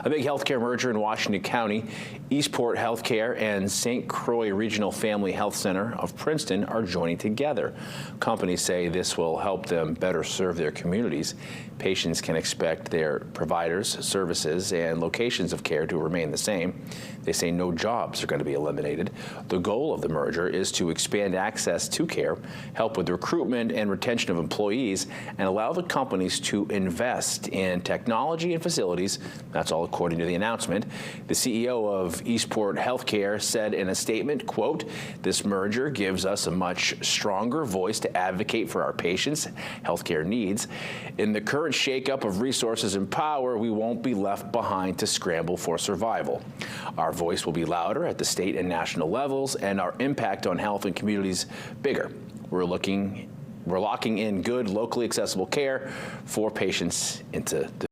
A big healthcare merger in Washington County. Eastport Healthcare and St. Croix Regional Family Health Center of Princeton are joining together. Companies say this will help them better serve their communities. Patients can expect their providers, services, and locations of care to remain the same. They say no jobs are going to be eliminated. The goal of the merger is to expand access to care, help with recruitment and retention of employees, and allow the companies to invest in technology and facilities. That's all according to the announcement. The CEO of Eastport Healthcare said in a statement, quote, "This merger gives us a much stronger voice to advocate for our patients' healthcare needs. In the current shakeup of resources and power, we won't be left behind to scramble for survival. Our voice will be louder at the state and national levels, and our impact on health and communities bigger. We're locking in good, locally accessible care for patients into the